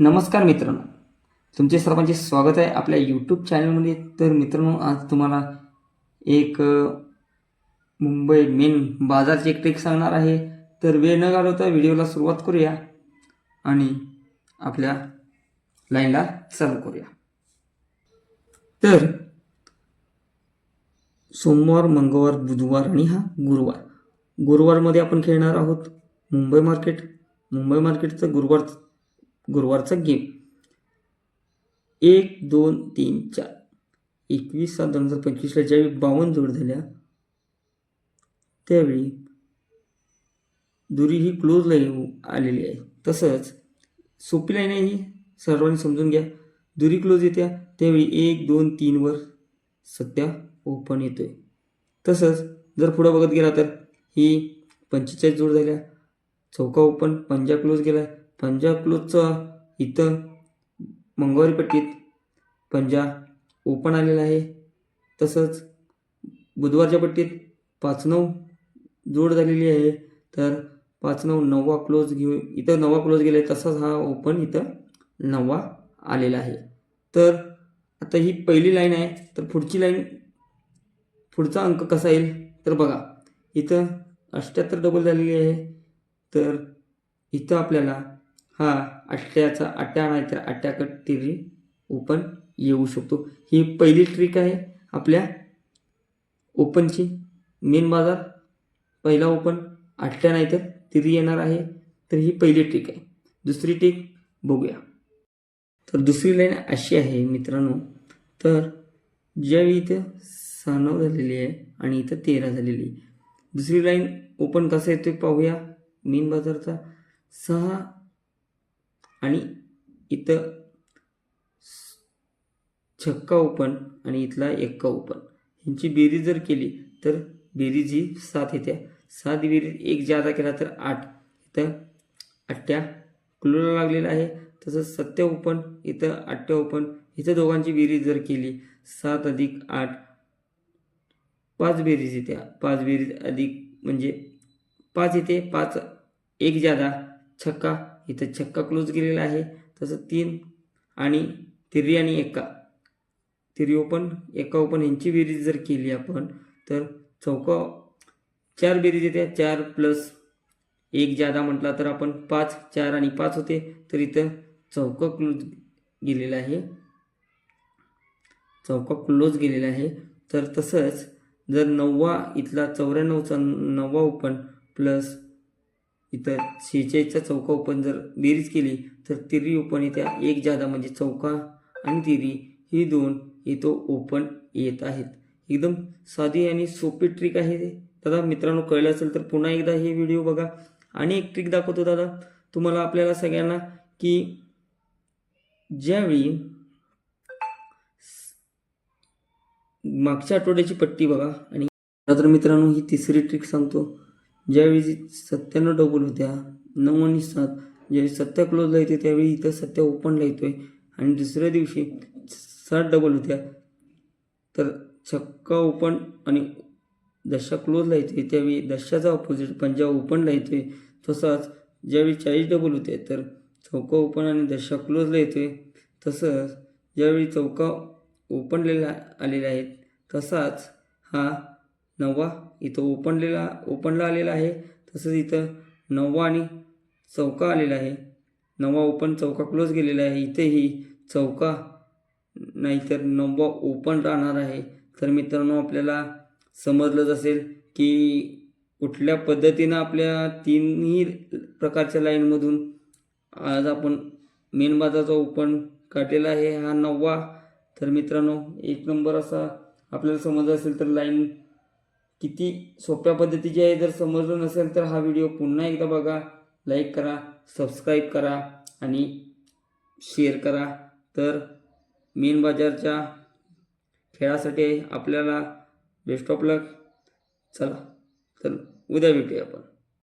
नमस्कार मित्रांनो, तुमचे सर्वांचे स्वागत आहे आपल्या यूट्यूब चॅनलमध्ये. तर मित्रांनो, आज तुम्हाला एक मुंबई मेन बाजारची एक ट्रिक सांगणार आहे. तर वेळ न घालवता व्हिडिओला सुरुवात करूया आणि आपल्या लाईनला चालू करूया. तर सोमवार, मंगळवार, बुधवार आणि हा गुरुवारमध्ये आपण खेळणार आहोत मुंबई मार्केटचं गुरुवारचा गेम 1, 2, 3, 4 21/7/2025ला ज्यावेळी 52 जोड झाल्या त्यावेळी दुरी ही क्लोज लाईन आलेली आहे. तसंच सोपी लाईन आहे ही, सर्वांनी समजून घ्या. दुरी क्लोज येत्या त्यावेळी 1, 2, 3 वर सत्या ओपन येतोय. तसंच जर पुढं बघत गेला तर ही 45 जोड झाल्या, चौका ओपन, पंजा क्लोज गेला. पंजा क्लोजचा इथं मंगळवारी पट्टीत पंजा ओपन आलेला आहे. तसंच बुधवारच्या पट्टीत 5-9 जोड झालेली आहे. तर 5-9 9वा क्लोज घेऊ, इथं 9वा क्लोज गेला आहे. तसाच हा ओपन इथं 9वा आलेला आहे. तर आता ही पहिली लाईन आहे. तर पुढचा अंक कसा येईल तर बघा, इथं 78 डबल झालेली आहे. तर इथं आपल्याला हा 8 नाहीतर 8 कट तिरी ओपन येऊ शकतो. ही पहिली ट्रिक आहे आपल्या ओपनची. मेन बाजार पहिला ओपन 8 नाहीतर तिरी येणार आहे. तर ही पहिली ट्रिक आहे. दुसरी ट्रिक बघूया. तर दुसरी लाईन अशी आहे मित्रांनो, तर ज्यावेळी इथं 6-9 झालेली आहे आणि इथं 13 झालेली आहे. दुसरी लाईन ओपन कसा येतोय पाहूया. मेन बाजारचा 6 आणि इथं छक्का ओपन आणि इथला एक्का ओपन, ह्यांची बेरीज जर केली तर बेरीज ही 7 येत्या. 7 बेरीज 1 जादा केला तर 8. इथं 8 क्लोजला लागलेला आहे. तसंच 7 ओपन, इथं 8 ओपन, इथं दोघांची बेरीज जर केली 7 अधिक 8 5 बेरीज येत्या. 5 बेरीज अधिक म्हणजे 5 येते. 5 1 जादा छक्का, इथं छक्का क्लोज केलेला आहे. तसं 3 आणि तिरी आणि एक्का, तिरी ओपन एक्का ओपन यांची बेरीज जर केली आपण तर चौका 4 बेरीज येते. 4 प्लस 1 जादा म्हटला तर आपण 5, 4 आणि 5 होते. तर इथं चौका क्लोज गेलेला आहे. तर तसंच जर 9वा इथला 94चा 9वा ओपन प्लस इथं 46चा चौका ओपन जर बेरीज केली तर तिरी ओपन येत्या. 1 जादा म्हणजे चौका आणि तिरी ही 2 इथं ओपन येत आहेत. एकदम साधी आणि सोपी ट्रिक आहे. दादा मित्रांनो, कळलं असेल तर पुन्हा एकदा हे व्हिडिओ बघा. आणि एक ट्रिक दाखवतो दादा तुम्हाला, आपल्याला सगळ्यांना, की ज्यावेळी मागच्या आठवड्याची पट्टी बघा. आणि तर मित्रांनो, ही तिसरी ट्रिक सांगतो. ज्यावेळी 97 डबल होत्या 9 आणि 7, ज्यावेळी 7 क्लोजला येते त्यावेळी इथं 7 ओपनला येतोय. आणि दुसऱ्या दिवशी 7 डबल होत्या तर छक्का ओपन आणि 10 क्लोजला येते त्यावेळी 10चा ऑपोजिट पंजा ओपनला येतोय. तसाच ज्यावेळी 40 डबल होते तर चौका ओपन आणि 10 क्लोजला येतोय. तसंच ज्यावेळी चौका ओपनलेला आलेला आहे तसाच हा 9वा इथं ओपनला आलेला आहे. तसंच इथं 9वा आणि चौका आलेला आहे. 9वा ओपन चौका क्लोज गेलेला आहे. इथेही चौका नाहीतर 9वा ओपन राहणार आहे. तर मित्रांनो, आपल्याला समजलंच असेल की कुठल्या पद्धतीनं आपल्या तिन्ही प्रकारच्या लाईनमधून आज आपण मेन बाजारचा ओपन काढलेला आहे. हा 9वा. तर मित्रांनो, एक नंबर असा आपल्याला समजलं असेल तर लाईन किती सोप्या पद्धतीची आहे. जर समजलं नसेल तर हा व्हिडिओ पुन्हा एकदा बघा, लाईक करा, सबस्क्राईब करा आणि शेअर करा. तर मेन बाजारच्या खेळासाठी आपल्याला बेस्ट ऑफ लक. चला, तर उद्या भेटूया आपण.